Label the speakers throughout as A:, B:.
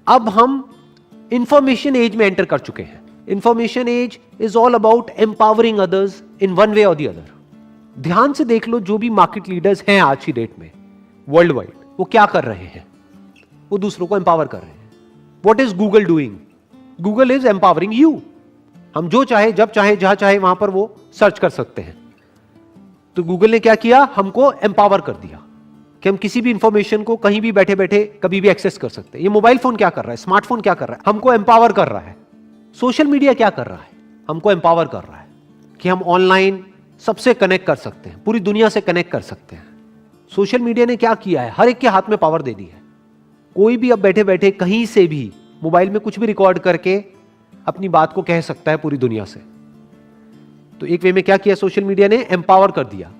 A: अब हम information as में एंटर कर चुके हैं। Information age is all about empowering others in one way और द अदर। ध्यान से देख लो, जो भी मार्केट लीडर्स हैं आज की डेट में वर्ल्ड वाइड, वो क्या कर रहे हैं? वो दूसरों को एम्पावर कर रहे हैं। What is Google doing? Google is empowering you. हम जो चाहे, जब चाहे, जहां चाहे वहां पर वो सर्च कर सकते हैं। तो गूगल ने क्या किया? हमको एम्पावर कर दिया कि हम किसी भी इंफॉर्मेशन को कहीं भी बैठे बैठे कभी भी एक्सेस कर सकते हैं। ये मोबाइल फोन क्या कर रहा है, स्मार्टफोन क्या कर रहा है? हमको एम्पावर कर रहा है। सोशल मीडिया क्या कर रहा है? हमको एम्पावर कर रहा है कि हम ऑनलाइन सबसे कनेक्ट कर सकते हैं, पूरी दुनिया से कनेक्ट कर सकते हैं। सोशल मीडिया ने क्या किया है? हर एक के हाथ में पावर दे दी है। कोई भी अब बैठे बैठे कहीं से भी मोबाइल में कुछ भी रिकॉर्ड करके अपनी बात को कह सकता है पूरी दुनिया से। तो एक वे में क्या किया सोशल मीडिया ने? एम्पावर कर दिया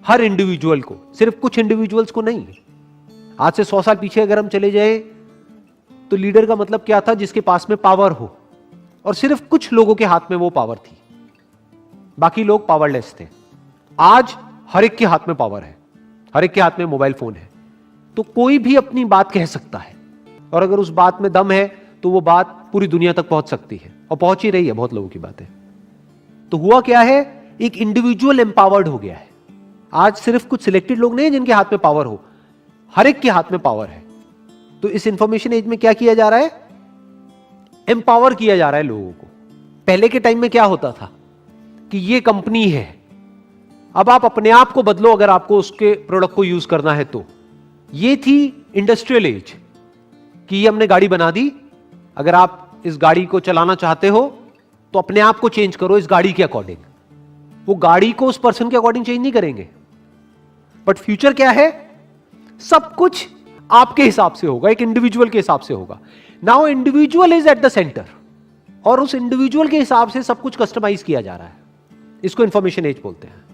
A: हर इंडिविजुअल को, सिर्फ कुछ इंडिविजुअल्स को नहीं। आज से 100 साल पीछे अगर हम चले जाए तो लीडर का मतलब क्या था? जिसके पास में पावर हो, और सिर्फ कुछ लोगों के हाथ में वो पावर थी, बाकी लोग पावरलेस थे। आज हर एक के हाथ में पावर है, हर एक के हाथ में मोबाइल फोन है, तो कोई भी अपनी बात कह सकता है, और अगर उस बात में दम है तो वो बात पूरी दुनिया तक पहुंच सकती है, और पहुंच ही रही है बहुत लोगों की बातें। तो हुआ क्या है? एक इंडिविजुअल एम्पावर्ड हो गया है। आज सिर्फ कुछ सिलेक्टेड लोग नहीं जिनके हाथ में पावर हो, हर एक के हाथ में पावर है। तो इस इंफॉर्मेशन एज में क्या किया जा रहा है? एम्पावर किया जा रहा है लोगों को। पहले के टाइम में क्या होता था कि ये कंपनी है, अब आप अपने आप को बदलो अगर आपको उसके प्रोडक्ट को यूज करना है तो। ये थी इंडस्ट्रियल एज कि ये हमने गाड़ी बना दी, अगर आप इस गाड़ी को चलाना चाहते हो तो अपने आप को चेंज करो इस गाड़ी के अकॉर्डिंग। वो गाड़ी को उस पर्सन के अकॉर्डिंग चेंज नहीं करेंगे। बट फ्यूचर क्या है? सब कुछ आपके हिसाब से होगा, एक इंडिविजुअल के हिसाब से होगा। Now individual is at the centre, और उस इंडिविजुअल के हिसाब से सब कुछ कस्टमाइज किया जा रहा है। इसको इंफॉर्मेशन एज बोलते हैं।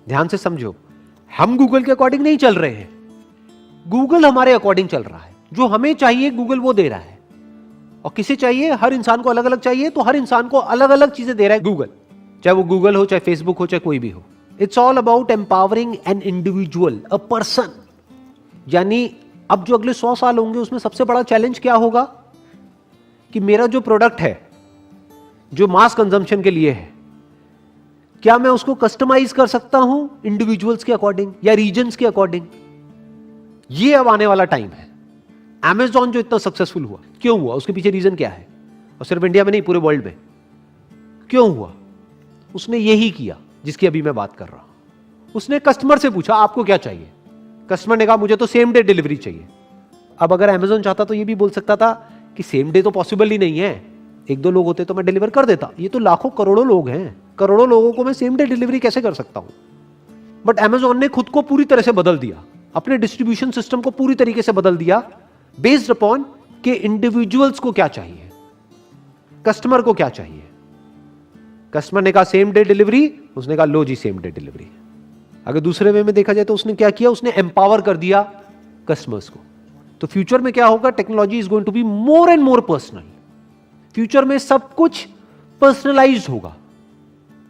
A: ध्यान से समझो, हम गूगल के अकॉर्डिंग नहीं चल रहे हैं, गूगल हमारे अकॉर्डिंग चल रहा है। जो हमें चाहिए गूगल वो दे रहा है, और किसे चाहिए? हर इंसान को अलग अलग चाहिए, तो हर इंसान को अलग अलग चीजें दे रहा है गूगल, चाहे वो गूगल हो, चाहे फेसबुक हो, चाहे कोई भी हो। It's all about empowering an individual, a person. यानी अब जो अगले 100 साल होंगे उसमें सबसे बड़ा चैलेंज क्या होगा कि मेरा जो प्रोडक्ट है, जो मास कंजम्पशन के लिए है, क्या मैं उसको कस्टमाइज कर सकता हूं इंडिविजुअल्स के अकॉर्डिंग या रीजन्स के अकॉर्डिंग? ये अब आने वाला टाइम है। Amazon जो इतना सक्सेसफुल हुआ, क्यों हुआ? उसके पीछे रीजन क्या है? और सिर्फ इंडिया में नहीं, पूरे वर्ल्ड में क्यों हुआ? उसने यही किया जिसकी अभी मैं बात कर रहा हूं। उसने कस्टमर से पूछा आपको क्या चाहिए? कस्टमर ने कहा मुझे तो सेम डे डिलीवरी चाहिए। अब अगर Amazon चाहता तो ये भी बोल सकता था कि सेम डे तो पॉसिबल ही नहीं है, 1-2 लोग होते तो मैं डिलीवर कर देता। ये तो लाखों करोड़ों लोग हैं, करोड़ों लोगों को मैं सेम डे डिलीवरी कैसे कर सकता हूं? बट Amazon ने खुद को पूरी तरह से बदल दिया, अपने डिस्ट्रीब्यूशन सिस्टम को पूरी तरीके से बदल दिया, बेस्ड अपॉन के इंडिविजुअल्स को क्या चाहिए, कस्टमर को क्या चाहिए। कस्टमर ने कहा सेम डे डिलीवरी, उसने कहा लो जी सेम डे डिलीवरी। अगर दूसरे वे में देखा जाए तो उसने क्या किया? उसने एम्पावर कर दिया कस्टमर्स को। तो फ्यूचर में क्या होगा? Technology is going to be more and more personal. Future में सब कुछ पर्सनलाइज्ड होगा।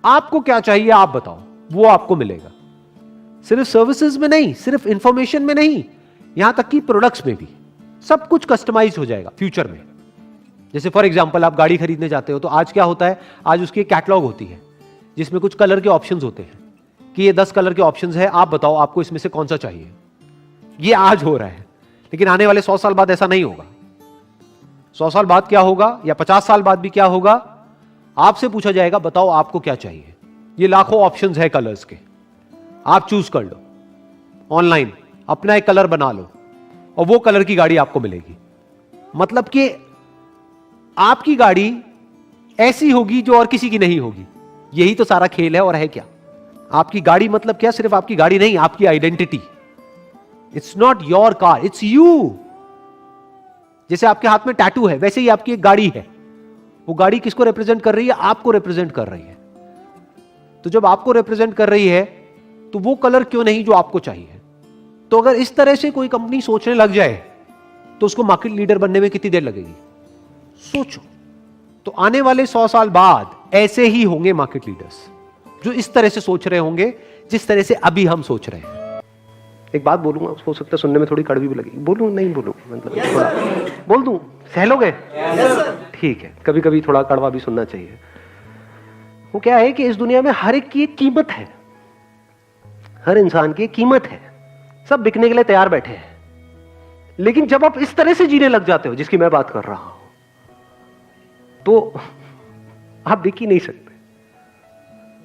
A: आपको क्या चाहिए आप बताओ, वो आपको मिलेगा। सिर्फ सर्विसेज में नहीं, सिर्फ इंफॉर्मेशन में नहीं, यहां तक कि प्रोडक्ट्स में भी सब कुछ कस्टमाइज हो जाएगा फ्यूचर में। जैसे फॉर एग्जांपल आप गाड़ी खरीदने जाते हो तो आज क्या होता है? आज उसकी कैटलॉग होती है जिसमें कुछ कलर के ऑप्शंस होते हैं कि ये 10 कलर के ऑप्शंस है, आप बताओ आपको इसमें से कौन सा चाहिए। ये आज हो रहा है, लेकिन आने वाले 100 साल बाद ऐसा नहीं होगा। 100 साल बाद क्या होगा, या 50 साल बाद भी क्या होगा? आपसे पूछा जाएगा बताओ आपको क्या चाहिए। ये लाखों ऑप्शंस है कलर्स के, आप चूज कर लो ऑनलाइन, अपना एक कलर बना लो और वो कलर की गाड़ी आपको मिलेगी। मतलब कि आपकी गाड़ी ऐसी होगी जो और किसी की नहीं होगी। यही तो सारा खेल है, और है क्या? आपकी गाड़ी मतलब क्या? सिर्फ आपकी गाड़ी नहीं, आपकी identity. It's not your car, it's you. जैसे आपके हाथ में टैटू है, वैसे ही आपकी एक गाड़ी है। वो गाड़ी किसको रिप्रेजेंट कर रही है? आपको रिप्रेजेंट कर रही है। तो जब आपको रिप्रेजेंट कर रही है तो वो कलर क्यों नहीं जो आपको चाहिए? तो अगर इस तरह से कोई कंपनी सोचने लग जाए तो उसको मार्केट लीडर बनने में कितनी देर लगेगी? सोचो। तो आने वाले 100 साल बाद ऐसे ही होंगे मार्केट लीडर्स, जो इस तरह से सोच रहे होंगे जिस तरह से अभी हम सोच रहे हैं। एक बात बोलूंगा, हो सकता है सुनने में थोड़ी कड़वी भी लगेगी, बोलूं नहीं बोलूं, मतलब थोड़ा बोल दूं, सह लोगे? ठीक है, कभी कभी थोड़ा कड़वा भी सुनना चाहिए। वो क्या है कि इस दुनिया में हर एक की एक कीमत है, हर इंसान की एक कीमत है, सब बिकने के लिए तैयार बैठे हैं। लेकिन जब आप इस तरह से जीने लग जाते हो जिसकी मैं बात कर रहा हूं, तो आप बिक ही नहीं सकते।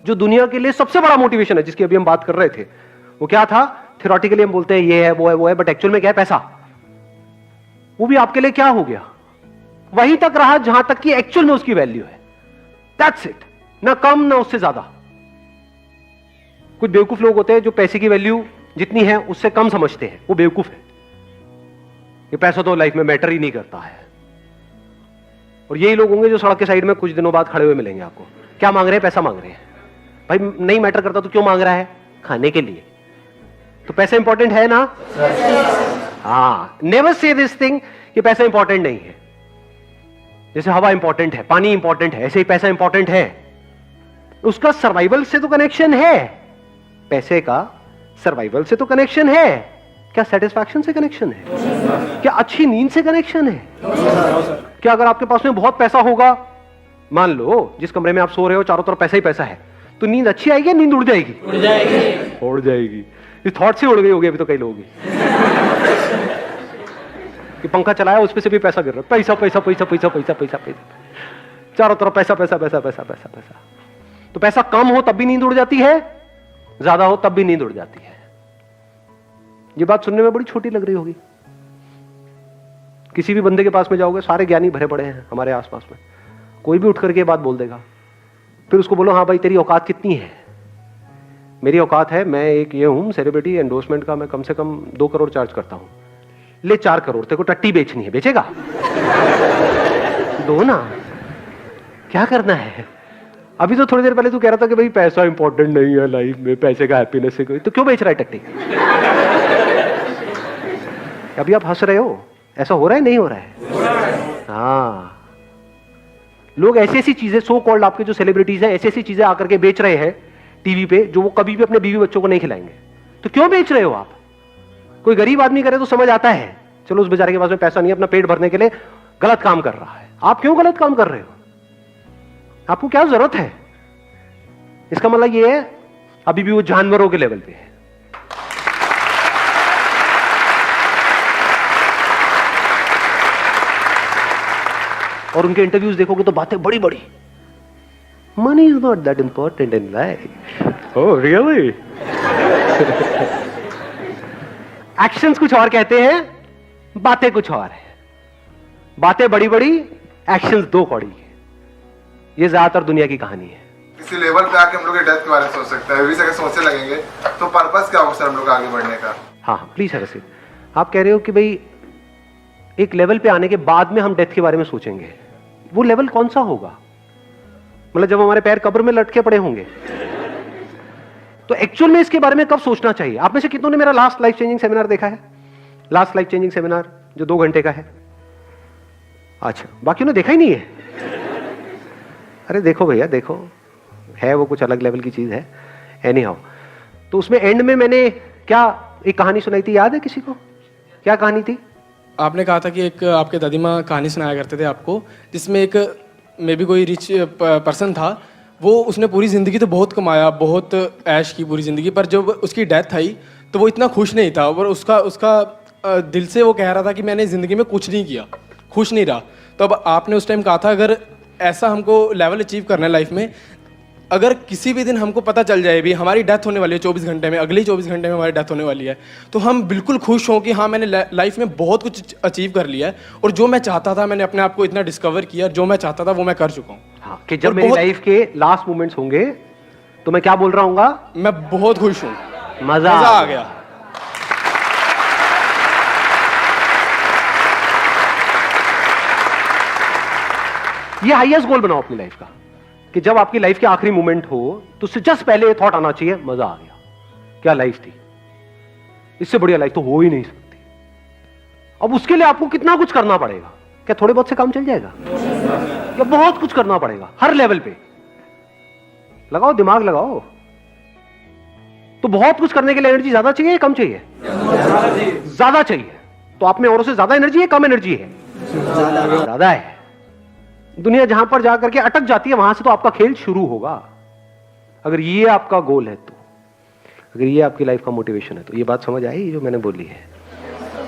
A: जो दुनिया के लिए सबसे बड़ा मोटिवेशन है, जिसकी अभी हम बात कर रहे थे, वो क्या था? थ्योरेटिकली हम बोलते हैं ये है वो है वो है, बट एक्चुअल में क्या है? पैसा। वो भी आपके लिए क्या हो गया? वहीं तक रहा जहां तक कि एक्चुअल में उसकी वैल्यू है। दैट्स इट, ना कम ना उससे ज्यादा। कुछ बेवकूफ लोग होते हैं जो पैसे की वैल्यू जितनी है उससे कम समझते हैं, वो बेवकूफ है। ये पैसा तो लाइफ में मैटर ही नहीं करता है। और यही लोग होंगे जो सड़क के साइड में कुछ दिनों बाद खड़े हुए मिलेंगे आपको। क्या मांग रहे हैं? पैसा मांग रहे हैं। भाई नहीं मैटर करता तो क्यों मांग रहा है? खाने के लिए। तो पैसा इंपॉर्टेंट है ना? हाँ, नेवर से दिस थिंग कि पैसा इंपॉर्टेंट नहीं है। जैसे हवा इंपॉर्टेंट है, पानी इंपॉर्टेंट है, ऐसे ही पैसा इंपॉर्टेंट है। उसका सर्वाइवल से तो कनेक्शन है, पैसे का सर्वाइवल से तो कनेक्शन है। क्या सेटिस्फैक्शन से कनेक्शन है? क्या अच्छी नींद से कनेक्शन है? क्या अगर आपके पास में बहुत पैसा होगा, मान लो जिस कमरे में आप सो रहे हो चारों तरफ पैसा ही पैसा है, तो नींद अच्छी आएगी या नींद उड़ जाएगी? उड़ जाएगी। उड़ जाएगी। ये थॉट से उड़ गई होगी अभी तो कई लोगों की। कि पंखा चलाया उस पे से भी पैसा गिर रहा है, पैसा पैसा पैसा पैसा पैसा पैसा पैसा, चारों तरफ पैसा पैसा पैसा पैसा पैसा पैसा। तो पैसा कम हो तब भी नींद उड़ जाती है, ज्यादा हो तब भी नींद उड़ जाती है। ये बात सुनने में बड़ी छोटी लग रही होगी। किसी भी बंदे के पास में जाओगे, सारे ज्ञानी भरे पड़े हैं हमारे आसपास में, कोई भी उठ करके बात बोल देगा। फिर उसको बोलो हाँ भाई तेरी औकात कितनी है? मेरी औकात है, मैं एक ये हूं सेलिब्रिटी, एंडोर्समेंट का मैं कम से कम 2 करोड़ चार्ज करता हूं। ले 4 करोड़, तेरे को टट्टी बेचनी है, बेचेगा? दो ना, क्या करना है? अभी तो थोड़ी देर पहले तू कह रहा था कि भाई पैसा इंपॉर्टेंट नहीं है लाइफ में, पैसे का हैप्पीनेस है कोई, तो क्यों बेच रहा है टट्टी? अभी आप हंस रहे हो, ऐसा हो रहा है नहीं हो रहा है? हाँ, लोग ऐसी ऐसी चीजें, सो कॉल्ड आपके जो सेलिब्रिटीज हैं, ऐसी ऐसी चीजें आकर के बेच रहे हैं टीवी पे, जो वो कभी भी अपने बीवी बच्चों को नहीं खिलाएंगे। तो क्यों बेच रहे हो आप? कोई गरीब आदमी करे तो समझ आता है, चलो उस बेचारे के पास में पैसा नहीं है, अपना पेट भरने के लिए गलत काम कर रहा है। आप क्यों गलत काम कर रहे हो? आपको क्या जरूरत है? इसका मतलब ये है अभी भी वो जानवरों के लेवल पे है। और उनके इंटरव्यूज देखोगे तो बातें बड़ी बड़ी, money is not that important in life. Oh really? Actions कुछ और कहते हैं, बातें कुछ और है। बातें बड़ी बड़ी, एक्शंस 2 कौड़ी। ये ज्यादातर दुनिया की कहानी है।
B: किसी लेवल पे आके हम लोग डेथ के बारे में सोच सकते हैं, अभी से अगर सोचने लगेंगे तो पर्पस क्या होगा सर हम लोग आगे बढ़ने का?
A: हाँ प्लीज है रसीद, आप कह रहे हो कि भाई एक लेवल पे आने के बाद में हम डेथ के बारे में सोचेंगे। वो लेवल कौन सा होगा? मतलब जब हमारे पैर कब्र में लटके पड़े होंगे, तो एक्चुअल में इसके बारे में कब सोचना चाहिए? आप में से कितनों ने मेरा लास्ट लाइफ चेंजिंग सेमिनार देखा है? लास्ट लाइफ चेंजिंग सेमिनार जो 2 घंटे का है। अच्छा, बाकियों ने देखा ही नहीं है? अरे देखो भैया देखो, है वो कुछ अलग लेवल की चीज है। एनी हाउ, तो उसमें एंड में मैंने क्या एक कहानी सुनाई थी, याद है किसी को? क्या कहानी थी?
C: आपने कहा था कि एक आपके दादी माँ कहानी सुनाया करते थे आपको, जिसमें एक मे बी कोई रिच पर्सन था, वो उसने पूरी ज़िंदगी तो बहुत कमाया, बहुत ऐश की पूरी ज़िंदगी, पर जब उसकी डेथ आई तो वो इतना खुश नहीं था। और उसका दिल से वो कह रहा था कि मैंने ज़िंदगी में कुछ नहीं किया, खुश नहीं रहा। तो अब आपने उस टाइम कहा था अगर ऐसा हमको लेवल अचीव करना है लाइफ में, अगर किसी भी दिन हमको पता चल जाए भी हमारी डेथ होने वाली है 24 घंटे में, अगले 24 घंटे में हमारी डेथ होने वाली है, तो हम बिल्कुल खुश हों कि हाँ मैंने लाइफ में बहुत कुछ अचीव कर लिया है, और जो मैं चाहता था मैंने अपने आप को इतना डिस्कवर किया, जो मैं चाहता था वो मैं कर चुका हूँ।
A: हाँ, कि जब मेरी लाइफ के लास्ट मोमेंट्स होंगे तो मैं क्या बोल रहा हूँ?
C: मैं बहुत खुश हूँ,
A: मजा आ गया। ये हाईएस्ट गोल बनाओ अपनी लाइफ का, कि जब आपकी लाइफ के आखिरी मोमेंट हो तो उससे जस्ट पहले ये थॉट आना चाहिए, मजा आ गया, क्या लाइफ थी, इससे बढ़िया लाइफ तो हो ही नहीं सकती। अब उसके लिए आपको कितना कुछ करना पड़ेगा? क्या थोड़े बहुत से काम चल जाएगा? या बहुत कुछ करना पड़ेगा हर लेवल पे? लगाओ दिमाग लगाओ। तो बहुत कुछ करने के लिए एनर्जी ज्यादा चाहिए या कम चाहिए? ज्यादा चाहिए। तो आप में औरों से ज्यादा एनर्जी है, कम एनर्जी है? ज्यादा है। दुनिया जहां पर जाकर के अटक जाती है, वहां से तो आपका खेल शुरू होगा। अगर ये आपका गोल है, तो अगर ये आपकी लाइफ का मोटिवेशन है, तो ये बात समझ आई जो मैंने बोली है।